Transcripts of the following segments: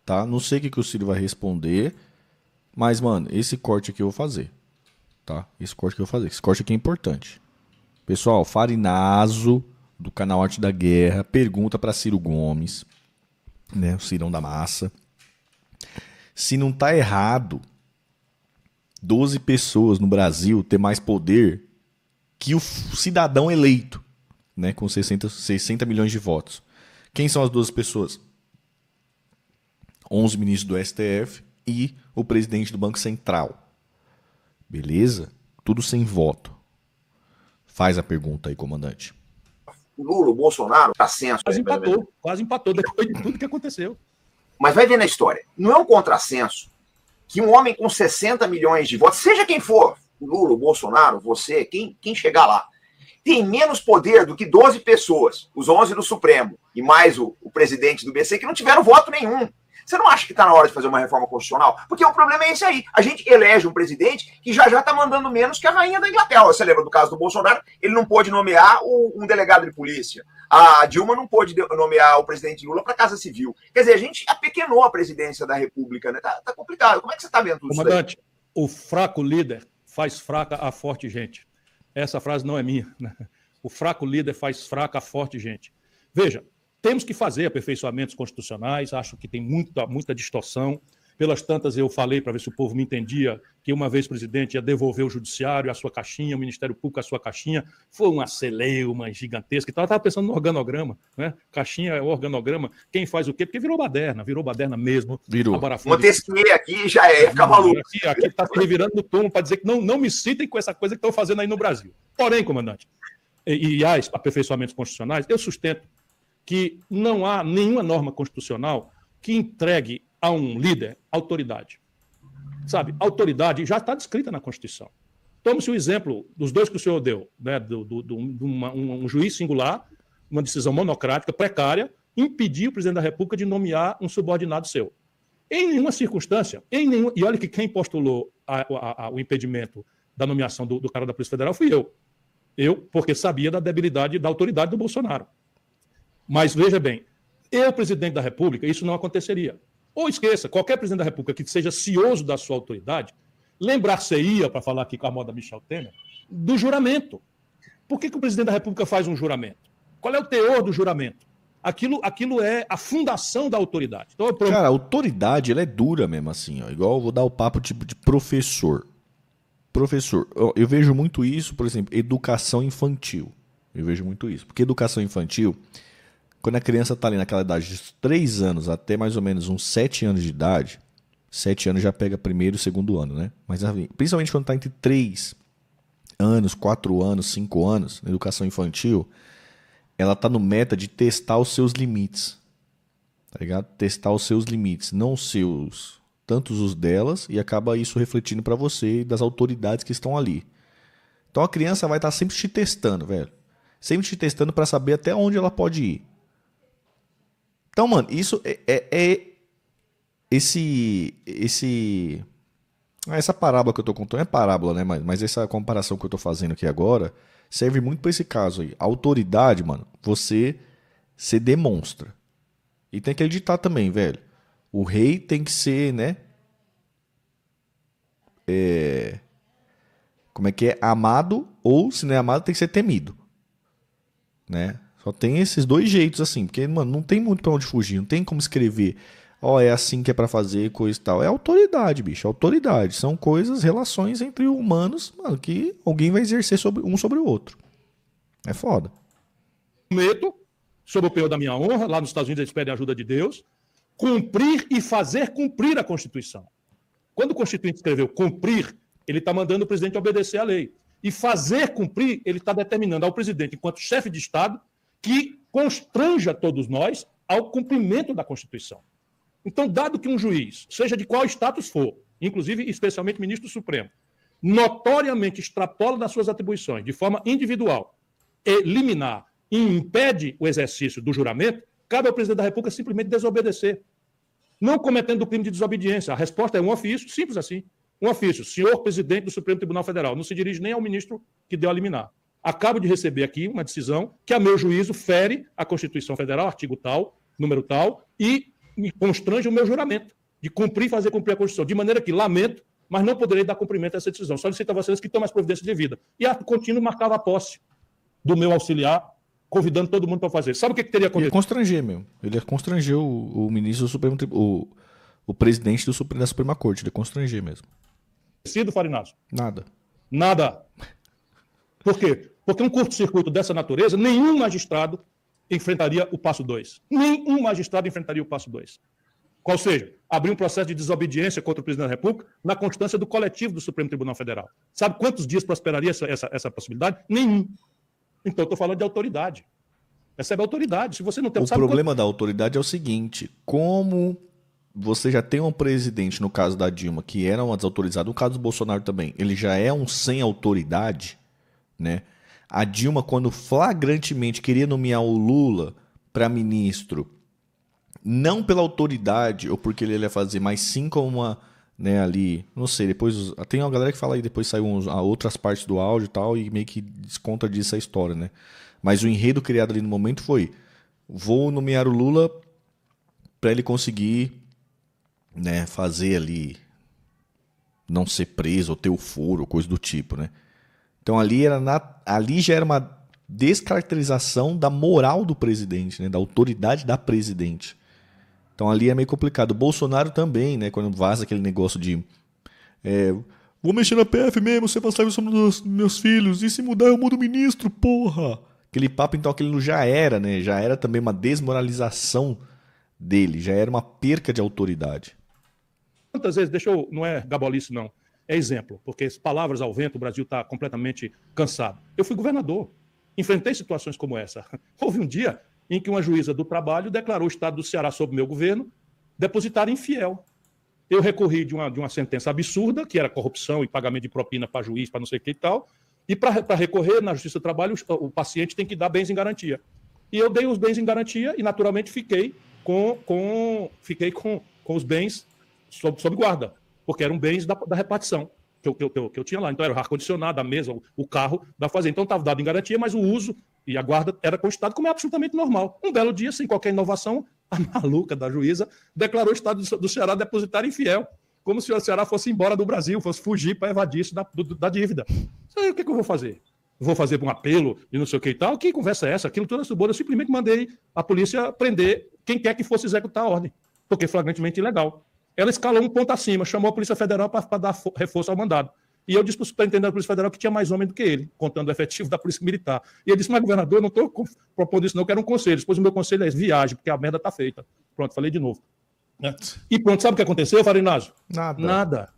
tá? Não sei o que o Ciro vai responder, mas, mano, esse corte aqui eu vou fazer, tá? Esse corte que eu vou fazer. Esse corte aqui é importante. Pessoal, Farinazo, do canal Arte da Guerra, pergunta pra Ciro Gomes, né? O Cirão da Massa. Se não tá errado 12 pessoas no Brasil ter mais poder que o cidadão eleito, né? Com 60 milhões de votos. Quem são as 12 pessoas? 11 ministros do STF e o presidente do Banco Central. Beleza? Tudo sem voto. Faz a pergunta aí, comandante. O Lula, o Bolsonaro, tá senso. Quase empatou depois de tudo que aconteceu. Mas vai ver na história. Não é um contrassenso que um homem com 60 milhões de votos, seja quem for, o Lula, o Bolsonaro, você, quem chegar lá, tem menos poder do que 12 pessoas, os 11 do Supremo e mais o presidente do BC, que não tiveram voto nenhum. Você não acha que está na hora de fazer uma reforma constitucional? Porque o problema é esse aí. A gente elege um presidente que já está mandando menos que a rainha da Inglaterra. Você lembra do caso do Bolsonaro? Ele não pôde nomear um delegado de polícia. A Dilma não pôde nomear o presidente Lula para a Casa Civil. Quer dizer, a gente apequenou a presidência da República, né? Tá complicado. Como é que você está vendo tudo isso? Comandante, o fraco líder faz fraca a forte gente. Essa frase não é minha, né? O fraco líder faz fraca a forte gente. Veja, temos que fazer aperfeiçoamentos constitucionais, acho que tem muita distorção. Pelas tantas, eu falei, para ver se o povo me entendia, que uma vez presidente ia devolver o judiciário a sua caixinha, o Ministério Público a sua caixinha. Foi uma celeuma gigantesca. Então, eu estava pensando no organograma, né? Caixinha é o organograma. Quem faz o quê? Porque virou baderna mesmo. Virou. Montesquieu aqui já ia ficar maluco. Aqui está se revirando no túmulo para dizer que não me citem com essa coisa que estão fazendo aí no Brasil. Porém, comandante, e há aperfeiçoamentos constitucionais, eu sustento que não há nenhuma norma constitucional que entregue a um líder autoridade. Sabe, autoridade já está descrita na Constituição. Tome-se o exemplo dos dois que o senhor deu, né, um juiz singular, uma decisão monocrática, precária, impedir o presidente da República de nomear um subordinado seu. Em nenhuma circunstância, e olha que quem postulou o impedimento da nomeação do cara da Polícia Federal fui eu. Eu, porque sabia da debilidade da autoridade do Bolsonaro. Mas veja bem, eu, presidente da República, isso não aconteceria. Ou esqueça, qualquer presidente da República que seja cioso da sua autoridade, lembrar-se-ia, para falar aqui com a moda Michel Temer, do juramento. Por que o presidente da República faz um juramento? Qual é o teor do juramento? Aquilo é a fundação da autoridade. Então, Cara, a autoridade ela é dura mesmo, assim, ó. Igual eu vou dar o papo tipo de professor. Professor, eu vejo muito isso, por exemplo, educação infantil. Eu vejo muito isso. Porque educação infantil, quando a criança está ali naquela idade de 3 anos até mais ou menos uns 7 anos de idade, 7 anos já pega primeiro e segundo ano, né? Mas principalmente quando está entre 3 anos, 4 anos, 5 anos, na educação infantil, ela está no meta de testar os seus limites. Tá ligado? Testar os seus limites, não os seus, tantos os delas, e acaba isso refletindo para você e das autoridades que estão ali. Então a criança vai estar sempre te testando, velho. Sempre te testando para saber até onde ela pode ir. Então, mano, isso essa parábola que eu tô contando é parábola, né? Mas essa comparação que eu tô fazendo aqui agora serve muito pra esse caso aí. A autoridade, mano, você demonstra. E tem que acreditar também, velho. O rei tem que ser, né? Como é que é? Amado, ou se não é amado, tem que ser temido. Né? Só tem esses dois jeitos, assim, porque, mano, não tem muito pra onde fugir, não tem como escrever, é assim que é pra fazer, coisa e tal. É autoridade, bicho, autoridade. São coisas, relações entre humanos, mano, que alguém vai exercer um sobre o outro. É foda. Medo, sob o penhor da minha honra, lá nos Estados Unidos eles pedem a ajuda de Deus, cumprir e fazer cumprir a Constituição. Quando o Constituinte escreveu cumprir, ele está mandando o presidente obedecer à lei. E fazer cumprir, ele está determinando ao presidente, enquanto chefe de Estado, que constranja todos nós ao cumprimento da Constituição. Então, dado que um juiz, seja de qual status for, inclusive especialmente ministro do Supremo, notoriamente extrapola das suas atribuições de forma individual, liminar e impede o exercício do juramento, cabe ao presidente da República simplesmente desobedecer, não cometendo o crime de desobediência. A resposta é um ofício, simples assim. Um ofício, senhor presidente do Supremo Tribunal Federal, não se dirige nem ao ministro que deu a liminar. Acabo de receber aqui uma decisão que, a meu juízo, fere a Constituição Federal, artigo tal, número tal, e me constrange o meu juramento de cumprir e fazer cumprir a Constituição. De maneira que lamento, mas não poderei dar cumprimento a essa decisão. Solicito a vocês que tomem as providências devidas. E ato contínuo marcava a posse do meu auxiliar, convidando todo mundo para fazer. Sabe o que teria acontecido? Ele ia constranger mesmo. Ele ia constranger o ministro do Supremo Tribunal, o presidente da Suprema Corte. Ele ia constranger mesmo. Sido, Farinazzo? Nada. Nada. Por quê? Porque um curto-circuito dessa natureza, nenhum magistrado enfrentaria o passo 2. Nenhum magistrado enfrentaria o passo 2. Qual seja, abrir um processo de desobediência contra o presidente da República na constância do coletivo do Supremo Tribunal Federal. Sabe quantos dias prosperaria essa possibilidade? Nenhum. Então, estou falando de autoridade. Essa é a autoridade. Se você não tem... O problema da autoridade é o seguinte, como você já tem um presidente, no caso da Dilma, que era uma desautorizada, no caso do Bolsonaro também, ele já é um sem autoridade, né? A Dilma, quando flagrantemente queria nomear o Lula para ministro, não pela autoridade ou porque ele ia fazer, mas sim como uma, né, ali, não sei, depois tem uma galera que fala aí, depois saiu outras partes do áudio e tal, e meio que desconta disso a história, né? Mas o enredo criado ali no momento foi: vou nomear o Lula para ele conseguir, né, fazer ali, não ser preso ou ter o foro, coisa do tipo, né? Então ali já era uma descaracterização da moral do presidente, né, da autoridade da presidente. Então ali é meio complicado. O Bolsonaro também, né, quando vaza aquele negócio de vou mexer na PF mesmo, você vai sair sobre os meus filhos, e se mudar eu mudo o ministro, porra! Aquele papo, então, aquele já era, né? Já era também uma desmoralização dele, já era uma perca de autoridade. Quantas vezes, não é gabolice não, é exemplo, porque palavras ao vento, o Brasil está completamente cansado. Eu fui governador, enfrentei situações como essa. Houve um dia em que uma juíza do trabalho declarou o estado do Ceará sob o meu governo depositário infiel. Eu recorri de uma sentença absurda, que era corrupção e pagamento de propina para juiz, para não sei o que e tal, e para recorrer na Justiça do Trabalho, o paciente tem que dar bens em garantia. E eu dei os bens em garantia e, naturalmente, fiquei com os bens sob guarda, porque eram bens da repartição que eu tinha lá. Então, era o ar-condicionado, a mesa, o carro da fazenda. Então, estava dado em garantia, mas o uso e a guarda era constado como é absolutamente normal. Um belo dia, sem qualquer inovação, a maluca da juíza declarou o estado do Ceará depositário infiel, como se o Ceará fosse embora do Brasil, fosse fugir para evadir isso da dívida. Aí, o que eu vou fazer? Vou fazer um apelo e não sei o que e tal? Que conversa é essa? Aquilo tudo é suborno. Eu simplesmente mandei a polícia prender quem quer que fosse executar a ordem, porque é flagrantemente ilegal. Ela escalou um ponto acima, chamou a Polícia Federal para dar reforço ao mandado. E eu disse para o superintendente da Polícia Federal que tinha mais homem do que ele, contando o efetivo da Polícia Militar. E ele disse: mas, governador, eu não estou propondo isso, não, eu quero um conselho. Depois o meu conselho é viagem, porque a merda está feita. Pronto, falei de novo. Né? E pronto, sabe o que aconteceu, Farinazzo? Nada.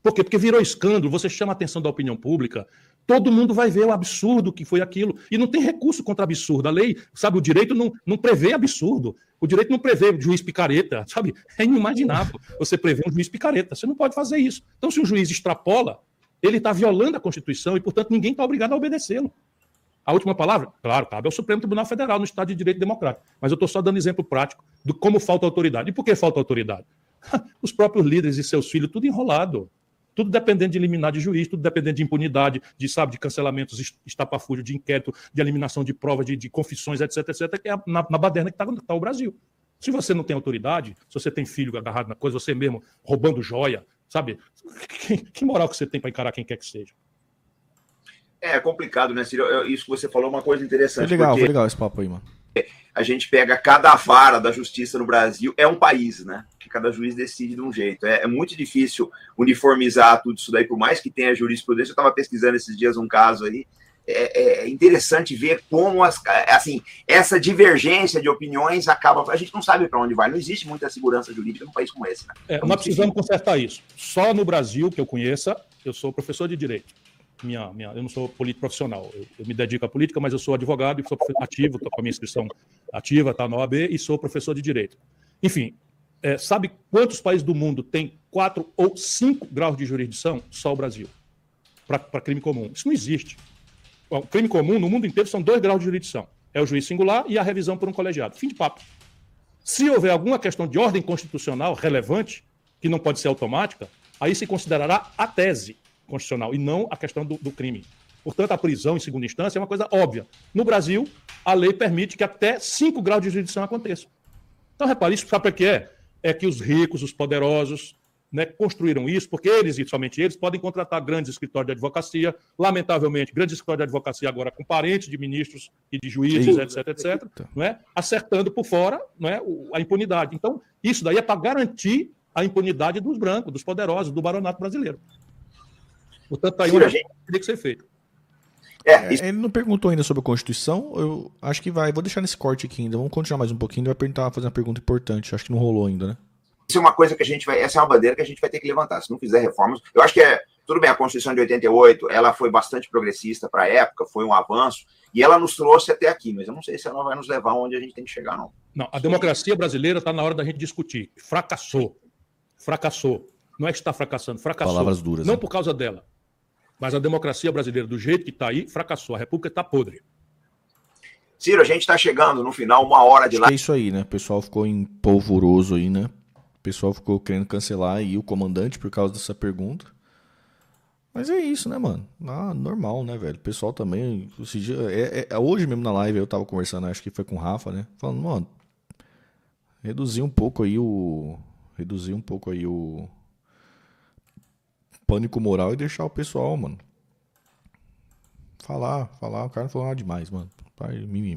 Por quê? Porque virou escândalo, você chama a atenção da opinião pública, todo mundo vai ver o absurdo que foi aquilo. E não tem recurso contra absurdo. A lei, sabe, o direito não prevê absurdo. O direito não prevê juiz picareta, sabe? É inimaginável você prever um juiz picareta. Você não pode fazer isso. Então, se um juiz extrapola, ele está violando a Constituição e, portanto, ninguém está obrigado a obedecê-lo. A última palavra? Claro, cabe ao Supremo Tribunal Federal no Estado de Direito Democrático. Mas eu estou só dando exemplo prático de como falta autoridade. E por que falta autoridade? Os próprios líderes e seus filhos, tudo enrolado. Tudo dependendo de liminar de juiz, tudo dependendo de impunidade, de cancelamentos, estapafúrdio, de inquérito, de eliminação de provas, de confissões, etc, que é na baderna que está o Brasil. Se você não tem autoridade, se você tem filho agarrado na coisa, você mesmo roubando joia, sabe? Que moral que você tem para encarar quem quer que seja? É complicado, né, Ciro? Isso que você falou é uma coisa interessante. Foi legal esse papo aí, mano. A gente pega cada vara da justiça no Brasil, é um país, né? Que cada juiz decide de um jeito. É muito difícil uniformizar tudo isso daí, por mais que tenha jurisprudência. Eu estava pesquisando esses dias um caso aí. É interessante ver como essa divergência de opiniões acaba. A gente não sabe para onde vai. Não existe muita segurança jurídica num país como esse, né? Nós precisamos consertar isso. Só no Brasil, que eu conheça, eu sou professor de direito. Eu não sou político profissional, eu me dedico à política, mas eu sou advogado e sou ativo, estou com a minha inscrição ativa, está na OAB, e sou professor de direito. Enfim, sabe quantos países do mundo têm 4 ou 5 graus de jurisdição? Só o Brasil, para crime comum. Isso não existe. O crime comum no mundo inteiro são 2 graus de jurisdição. É o juiz singular e a revisão por um colegiado. Fim de papo. Se houver alguma questão de ordem constitucional relevante, que não pode ser automática, aí se considerará a tese constitucional e não a questão do crime. Portanto, a prisão em segunda instância é uma coisa óbvia. No Brasil, a lei permite que até 5 graus de jurisdição aconteçam. Então, repare, isso sabe para que é? É que os ricos, os poderosos, né, construíram isso, porque eles e somente eles podem contratar grandes escritórios de advocacia, lamentavelmente, grandes escritórios de advocacia agora com parentes de ministros e de juízes, etc., não é? Acertando por fora, não é, a impunidade. Então, isso daí é para garantir a impunidade dos brancos, dos poderosos, do baronato brasileiro. Portanto, aí teria que ser feito. Ele não perguntou ainda sobre a Constituição, eu acho que vai. Vou deixar nesse corte aqui ainda, vamos continuar mais um pouquinho, ele vai perguntar, fazer uma pergunta importante, acho que não rolou ainda, né? Isso é uma coisa que a gente vai. Essa é uma bandeira que a gente vai ter que levantar. Se não fizer reformas. Eu acho que tudo bem, a Constituição de 88 ela foi bastante progressista para a época, foi um avanço, e ela nos trouxe até aqui, mas eu não sei se ela vai nos levar onde a gente tem que chegar, não. Não, a democracia brasileira está na hora da gente discutir. Fracassou. Fracassou. Não é que está fracassando, fracassou. Palavras duras. Não né? por causa dela. Mas a democracia brasileira, do jeito que está aí, fracassou. A República está podre. Ciro, a gente está chegando no final, 1 hora de live. É isso aí, né? O pessoal ficou empolvoroso aí, né? O pessoal ficou querendo cancelar aí o comandante por causa dessa pergunta. Mas é isso, né, mano? Normal, né, velho? O pessoal também... hoje mesmo na live eu tava conversando, acho que foi com o Rafa, né? Falando, mano, reduzir um pouco aí o pânico moral e deixar o pessoal, mano, falar. O cara não falou nada demais, mano. Mimimi.